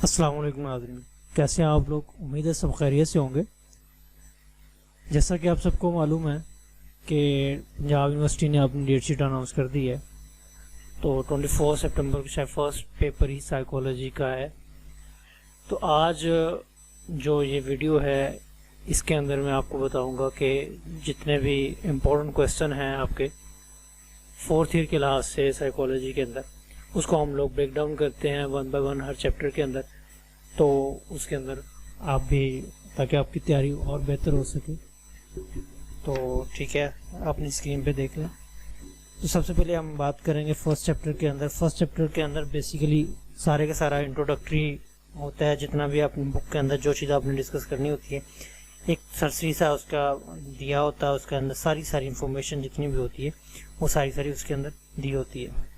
अस्सलाम वालेकुम नाज़रीन, कैसे हैं आप लोग। उम्मीद है सब खैरियत से होंगे। जैसा कि आप सबको मालूम है कि पंजाब यूनिवर्सिटी ने अपनी डेट शीट अनाउंस कर दी है, तो 24 सितंबर को शायद फर्स्ट पेपर ही साइकोलॉजी का है। तो आज जो ये वीडियो है इसके अंदर मैं आपको बताऊंगा कि जितने भी इम्पोर्टेंट क्वेश्चन हैं आपके फोर्थ ईयर के लिहाज से साइकोलॉजी के अंदर, उसको हम लोग ब्रेक डाउन करते हैं one by one her chapter के अंदर। तो उसके अंदर आप भी, ताकि आपकी तैयारी और बेहतर हो सके। तो ठीक है, अपनी स्क्रीन पे देख लें। तो सबसे पहले हम बात करेंगे फर्स्ट चैप्टर के अंदर। फर्स्ट चैप्टर के अंदर बेसिकली सारे का सारा इंट्रोडक्टरी होता है। जितना भी अपनी बुक के अंदर जो चीज़ आपने डिस्कस करनी होती है, एक सरसरी सा उसका दिया होता है। उसके अंदर सारी इंफॉर्मेशन जितनी भी होती है वो सारी उसके अंदर दी होती है।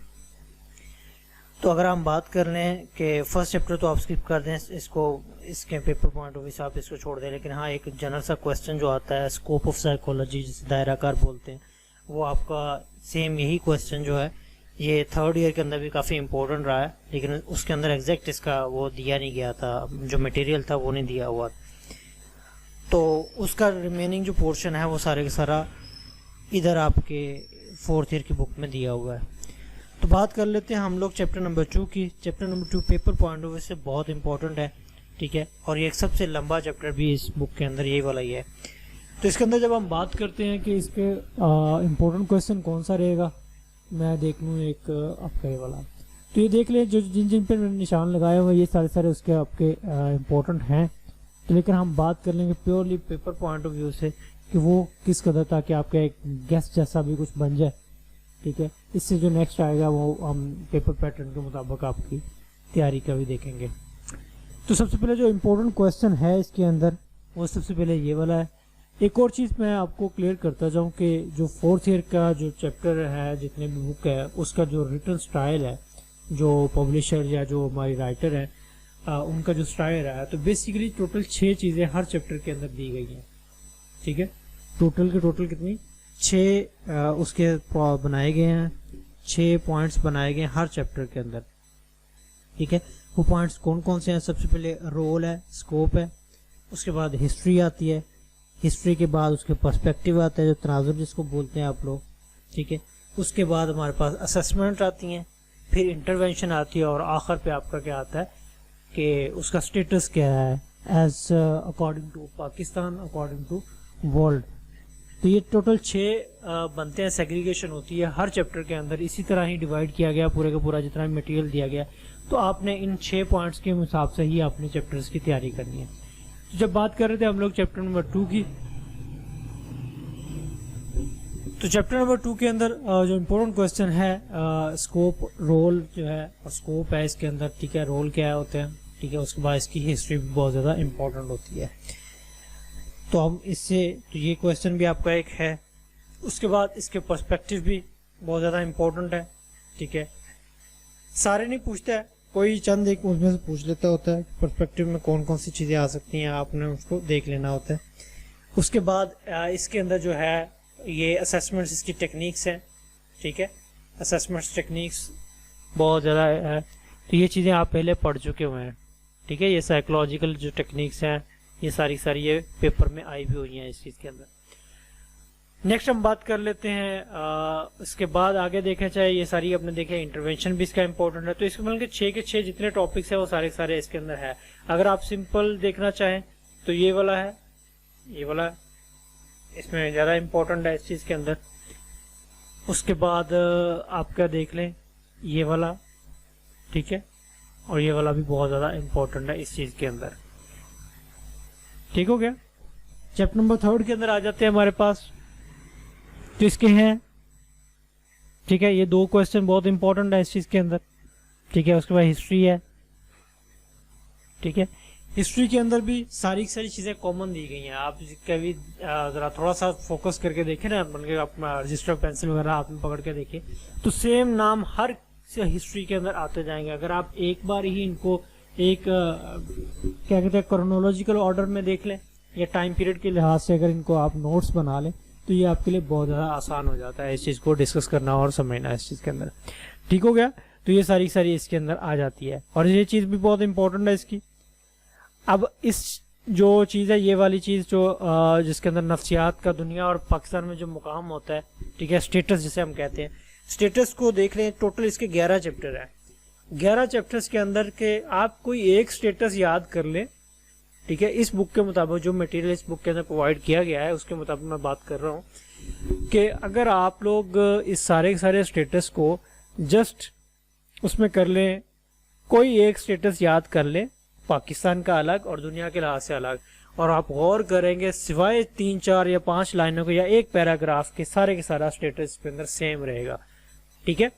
तो अगर हम बात कर रहे हैं कि फर्स्ट चैप्टर, तो आप स्किप कर दें इसको, इसके पेपर पॉइंट ऑफ व्यू से आप इसको छोड़ दें। लेकिन हाँ, एक जनरल सा क्वेश्चन जो आता है स्कोप ऑफ साइकोलॉजी, जिसे दायराकार बोलते हैं, वो आपका सेम यही क्वेश्चन जो है ये थर्ड ईयर के अंदर भी काफ़ी इंपॉर्टेंट रहा है। लेकिन उसके अंदर एग्जैक्ट इसका वो दिया नहीं गया था, जो मटेरियल था वो नहीं दिया हुआ। तो उसका रिमेनिंग जो पोर्शन है वो सारे का सारा इधर आपके फोर्थ ईयर की बुक में दिया हुआ है। तो बात कर लेते हैं हम लोग चैप्टर नंबर 2 की। Chapter number 2 paper point of view से बहुत इंपॉर्टेंट है, ठीक है। और ये एक सबसे लंबा चैप्टर भी इस बुक के अंदर यही वाला ही है। तो इसके अंदर जब हम बात करते हैं कि इसके इम्पोर्टेंट क्वेश्चन कौन सा रहेगा, मैं देख लूँ एक आपका ये वाला। तो ये देख लें, जो जिन पे मैंने निशान लगाए हुए ये सारे उसके आपके इम्पोर्टेंट हैं। तो लेकिन हम बात कर लेंगे purely paper point of view से कि वो किस कदर, ताकि आपका एक गेस्ट जैसा भी कुछ बन जाए, ठीक है। इससे जो नेक्स्ट आएगा वो हम पेपर पैटर्न के मुताबिक आपकी तैयारी का भी देखेंगे। तो सबसे पहले जो इम्पोर्टेंट क्वेश्चन है इसके अंदर, वो सबसे पहले ये वाला है। एक और चीज़ मैं आपको क्लियर करता जाऊँ कि जो फोर्थ ईयर का जो चैप्टर है, जितने भी बुक है, उसका जो रिटन स्टाइल है, जो पब्लिशर या जो हमारी राइटर है उनका जो स्टाइल है, तो बेसिकली टोटल 6 चीज़ें हर चैप्टर के अंदर दी गई हैं, ठीक है। टोटल कितनी 6 उसके बनाए गए हैं, 6 पॉइंट्स बनाए गए हैं हर चैप्टर के अंदर, ठीक है। वो पॉइंट्स कौन कौन से हैं? सबसे पहले रोल है, स्कोप है, उसके बाद हिस्ट्री आती है, हिस्ट्री के बाद उसके पर्सपेक्टिव आता है, जो तनाजुर जिसको बोलते हैं आप लोग, ठीक है। उसके बाद हमारे पास असेसमेंट आती हैं, फिर इंटरवेंशन आती है, और आखिर पे आपका क्या आता है कि उसका स्टेटस क्या है as according to Pakistan, according to world. तो ये टोटल 6 बनते हैं, सेग्रीगेशन होती है हर चैप्टर के अंदर। इसी तरह ही डिवाइड किया गया पूरे का पूरा जितना भी मटेरियल दिया गया। तो आपने इन 6 पॉइंट्स के हिसाब से ही अपने चैप्टर्स की तैयारी करनी है। तो जब बात कर रहे थे हम लोग चैप्टर नंबर 2 की, तो चैप्टर नंबर 2 के अंदर जो इम्पोर्टेंट क्वेश्चन है स्कोप, रोल जो है, और स्कोप है इसके अंदर, ठीक है। रोल क्या होते हैं, ठीक है। उसके बाद इसकी हिस्ट्री भी बहुत ज़्यादा इम्पोर्टेंट होती है। तो हम इससे, तो ये क्वेश्चन भी आपका एक है। उसके बाद इसके पर्सपेक्टिव भी बहुत ज़्यादा इम्पोर्टेंट है, ठीक है। सारे नहीं पूछता है, कोई चंद एक उसमें से पूछ लेता होता है पर्सपेक्टिव में कौन कौन सी चीज़ें आ सकती हैं, आपने उसको देख लेना होता है। उसके बाद इसके अंदर जो है ये असेसमेंट्स, इसकी टेक्निक्स हैं, ठीक है। असेसमेंट्स टेक्निक्स बहुत ज़्यादा है, तो ये चीज़ें आप पहले पढ़ चुके हुए हैं, ठीक है। ये साइकोलॉजिकल जो टेक्निक्स हैं ये सारी ये पेपर में आई भी हुई हैं इस चीज़ के अंदर। नेक्स्ट हम बात कर लेते हैं इसके बाद आगे देखें, चाहे ये सारी आपने देखे, इंटरवेंशन भी इसका इंपॉर्टेंट है। तो इसके मतलब 6 के 6 जितने टॉपिक्स हैं वो सारे इसके अंदर है। अगर आप सिंपल देखना चाहें तो ये वाला है, ये वाला इसमें ज़्यादा इम्पोर्टेंट है इस चीज़ के अंदर। उसके बाद आप क्या देख लें, ये वाला, ठीक है। और ये वाला भी बहुत ज़्यादा इम्पोर्टेंट है इस चीज़ के अंदर, ठीक हो गया। चैप्टर नंबर 3 के अंदर आ जाते हैं हमारे पास, तो इसके हैं, ठीक है। ये 2 क्वेश्चन बहुत इंपॉर्टेंट है इस चीज़ के अंदर, ठीक है। उसके बाद हिस्ट्री है, ठीक है। हिस्ट्री के अंदर भी सारी चीज़ें कॉमन दी गई हैं। आप कभी ज़रा थोड़ा सा फोकस करके देखें ना, बन के अपना रजिस्टर पेंसिल वगैरह हाथ में पकड़ के देखें, तो सेम नाम हर हिस्ट्री के अंदर आते जाएंगे। अगर आप एक बार ही इनको एक क्या कहते हैं क्रोनोलॉजिकल ऑर्डर में देख लें, या टाइम पीरियड के लिहाज से अगर इनको आप नोट्स बना लें, तो ये आपके लिए बहुत ज़्यादा आसान हो जाता है इस चीज़ को डिस्कस करना और समझना इस चीज़ के अंदर, ठीक हो गया। तो ये सारी सारी इसके अंदर आ जाती है, और ये चीज़ भी बहुत इंपॉर्टेंट है इसकी। अब इस जो चीज़ है, ये वाली चीज़ जो जिसके अंदर नफ्सियात का दुनिया और पाकिस्तान में जो मुकाम होता है, ठीक है, स्टेटस जिसे हम कहते हैं, स्टेटस को देख लें। टोटल इसके 11 चैप्टर है। 11 चैप्टर्स के अंदर के आप कोई एक स्टेटस याद कर लें, ठीक है। इस बुक के मुताबिक जो मटेरियल इस बुक के अंदर प्रोवाइड किया गया है उसके मुताबिक मैं बात कर रहा हूँ कि अगर आप लोग इस सारे के सारे स्टेटस को जस्ट उसमें कर लें, कोई एक स्टेटस याद कर लें, पाकिस्तान का अलग और दुनिया के लिहाज से अलग, और आप गौर करेंगे सिवाय 3, 4 या 5 लाइनों के या एक पैराग्राफ के सारे के सारा स्टेटस के अंदर सेम रहेगा, ठीक है।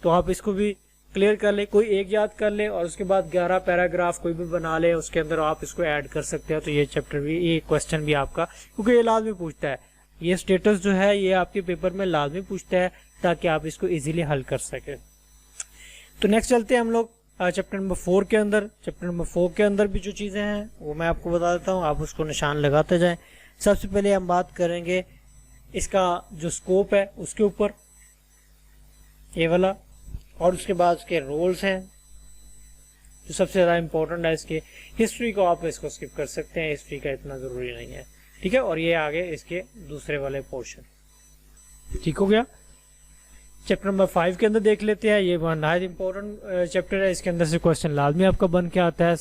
तो आप इसको भी क्लियर कर ले, कोई एक याद कर ले और उसके बाद 11 पैराग्राफ कोई भी बना ले, उसके अंदर आप इसको ऐड कर सकते हैं। तो ये चैप्टर भी, ये क्वेश्चन भी आपका, क्योंकि ये लाजमी पूछता है, ये स्टेटस जो है ये आपके पेपर में लाजमी पूछता है ताकि आप इसको इजीली हल कर सके। तो नेक्स्ट चलते हैं हम लोग चैप्टर नंबर 4 के अंदर। चैप्टर नंबर 4 के अंदर भी जो चीज़ें हैं वो मैं आपको बता देता हूँ, आप उसको निशान लगाते जाएं। सबसे पहले हम बात करेंगे इसका जो स्कोप है उसके ऊपर, ये वाला, और उसके बाद उसके रोल्स हैं जो सबसे ज़्यादा इंपॉर्टेंट है। इसके हिस्ट्री को आप इसको स्किप कर सकते हैं, हिस्ट्री का इतना ज़रूरी नहीं है, ठीक है। और ये आगे इसके दूसरे वाले पोर्शन, ठीक हो गया। चैप्टर नंबर 5 के अंदर देख लेते हैं। ये नहायत इंपॉर्टेंट चैप्टर है, इसके अंदर से क्वेश्चन लाजमी आपका बन के आता है,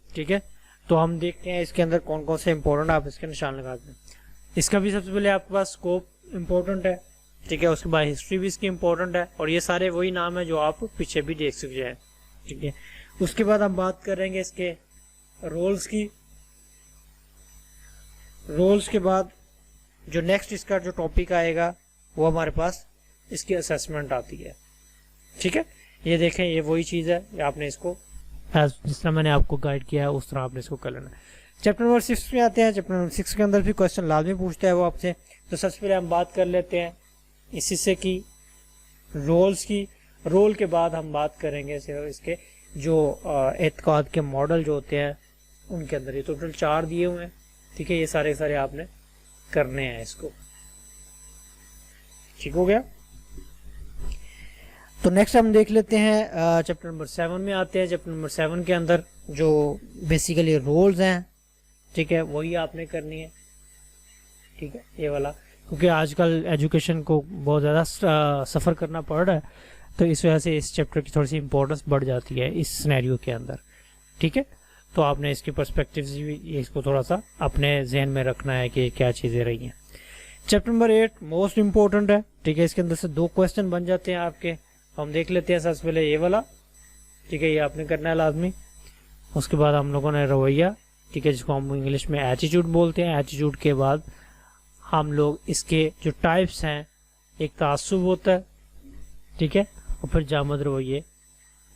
ठीक है। तो हम देखते हैं इसके अंदर कौन कौन से इंपॉर्टेंट, आप इसके निशान लगाते हैं। इसका भी सबसे पहले आपके पास स्कोप इंपॉर्टेंट है, ठीक है। उसके बाद हिस्ट्री भी इसकी इंपॉर्टेंट है, और ये सारे वही नाम है जो आप पीछे भी देख सकते हैं, ठीक है। उसके बाद हम बात करेंगे इसके रोल्स की। रोल्स के बाद जो नेक्स्ट इसका जो टॉपिक आएगा वो हमारे पास इसकी असेसमेंट आती है, ठीक है। ये देखें, ये वही चीज़ है, ये आपने इसको जिस तरह मैंने आपको गाइड किया है उस तरह आपने इसको कर लेना है। चैप्टर नंबर 6 में आते हैं। चैप्टर नंबर 6 के अंदर भी क्वेश्चन लाजमी पूछता है वो आपसे। तो सबसे पहले हम बात कर लेते हैं इसी से की रोल्स की। रोल के बाद हम बात करेंगे इसके जो एतकाद के मॉडल जो होते हैं उनके अंदर। ये टोटल 4 दिए हुए हैं, ठीक है। ये सारे सारे आपने करने हैं इसको, ठीक हो गया। तो नेक्स्ट हम देख लेते हैं चैप्टर नंबर 7 में आते हैं। चैप्टर नंबर 7 के अंदर जो बेसिकली रोल्स हैं, ठीक है, वही आपने करनी है, ठीक है, ये वाला। क्योंकि आजकल एजुकेशन को बहुत ज़्यादा सफ़र करना पड़ रहा है, तो इस वजह से इस चैप्टर की थोड़ी सी इंपॉर्टेंस बढ़ जाती है इस सिनेरियो के अंदर, ठीक है। तो आपने इसकी पर्सपेक्टिव्स भी इसको थोड़ा सा अपने जहन में रखना है कि क्या चीज़ें रही हैं। चैप्टर नंबर 8 मोस्ट इम्पोर्टेंट है, ठीक है। इसके अंदर से 2 क्वेश्चन बन जाते हैं आपके। हम देख लेते हैं सबसे पहले ये वाला, ठीक है, ये आपने करना है लाजमी। उसके बाद हम लोगों ने रवैया, ठीक है, जिसको हम इंग्लिश में एटीट्यूड बोलते हैं। एटीट्यूड के बाद हम लोग इसके जो टाइप्स हैं, एक तासुब होता है, ठीक है, और फिर जामद रवैये,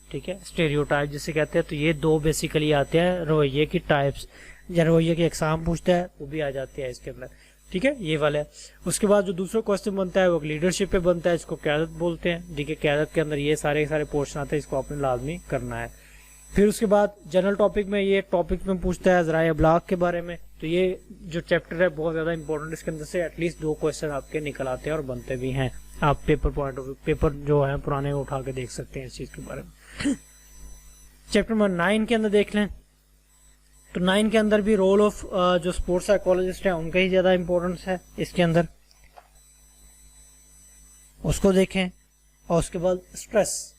ठीक है, स्टेरियोटाइप जिसे कहते हैं। तो ये 2 बेसिकली आते हैं रवैये की टाइप्स, या रवैये की एग्जाम पूछता है वो भी आ जाते हैं इसके अंदर, ठीक है, ये वाला है। उसके बाद जो दूसरा क्वेश्चन बनता है वो लीडरशिप पे बनता है, इसको क़यादत बोलते हैं, ठीक है। क़यादत के अंदर ये सारे सारे पोर्शन आते हैं, इसको आपने लाजमी करना है। फिर उसके बाद जनरल टॉपिक में ये टॉपिक में पूछता है ज़राए इब्लाग के बारे में। तो ये जो चैप्टर है बहुत ज़्यादा इंपॉर्टेंट, इसके अंदर से एटलीस्ट 2 क्वेश्चन आपके निकल आते हैं और बनते भी हैं। आप paper point of view, paper जो है पुराने उठा के देख सकते हैं इस चीज़ के बारे में। चैप्टर नंबर 9 के अंदर देख लें, तो 9 के अंदर भी रोल ऑफ जो स्पोर्ट्स साइकोलॉजिस्ट है उनका ही ज़्यादा इंपॉर्टेंस है इसके अंदर, उसको देखें। और उसके बाद स्ट्रेस,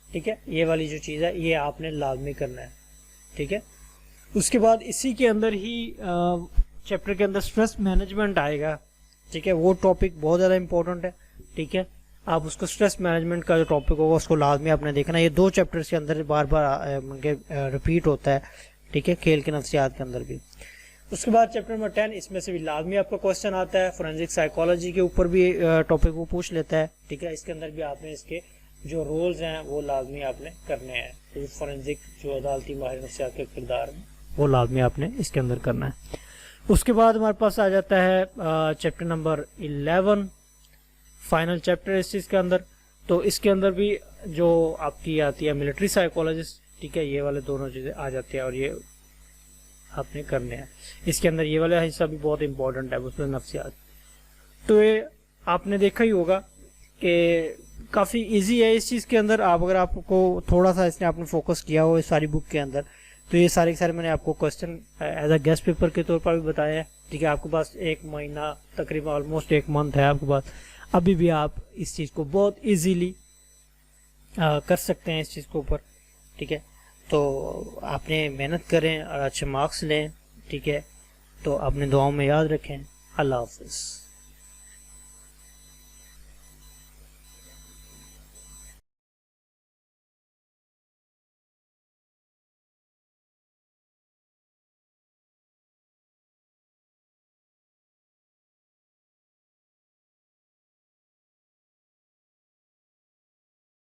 ठीक है, ये वाली जो चीज़ है ये आपने लाजमी करना है, ठीक है। उसके बाद इसी के अंदर ही चैप्टर के अंदर स्ट्रेस मैनेजमेंट आएगा, ठीक है। वो टॉपिक बहुत ज़्यादा इंपॉर्टेंट है, ठीक है। आप उसको स्ट्रेस मैनेजमेंट का जो टॉपिक होगा उसको लाजमी आपने देखना। ये 2 चैप्टर्स के अंदर बार बार रिपीट होता है, ठीक है, खेल के नफ्सियात के अंदर भी। उसके बाद चैप्टर नंबर 10, इसमें से भी लाजमी आपका क्वेश्चन आता है। फोरेंसिक साइकोलॉजी के ऊपर भी टॉपिक वो पूछ लेता है, ठीक है। इसके अंदर भी आपने इसके जो रोल्स हैं वो लाजमी आपने करने हैं। तो फोरेंसिक जो अदालती माहिर नफ्सियात के किरदार में वो लाजमी आपने इसके अंदर करना है। उसके बाद हमारे पास आ जाता है चैप्टर नंबर 11, फाइनल चैप्टर इस चीज़ के अंदर। तो इसके अंदर भी जो आपकी आती है मिलिट्री साइकोलॉजिस्ट, ठीक है, ये वाले दोनों चीज़ें आ जाती हैं और ये आपने करने हैं। इसके अंदर ये वाला हिस्सा भी बहुत इंपॉर्टेंट है, उसमें नफ्सियात। तो ये आपने देखा ही होगा कि काफ़ी इजी है इस चीज़ के अंदर। आप अगर आपको थोड़ा सा इसने आपने फोकस किया हो इस सारी बुक के अंदर, तो ये सारे के सारे मैंने आपको question as a guess paper के तौर पर भी बताया है। ठीक है, आपके पास 1 महीना तकरीबन ऑलमोस्ट 1 मंथ है आपके पास, अभी भी आप इस चीज़ को बहुत ईजीली कर सकते हैं इस चीज़ के ऊपर। ठीक है, तो आपने मेहनत करें और अच्छे मार्क्स लें। ठीक है, तो अपने दुआओं में याद रखें। अल्लाह हाफ़िज़।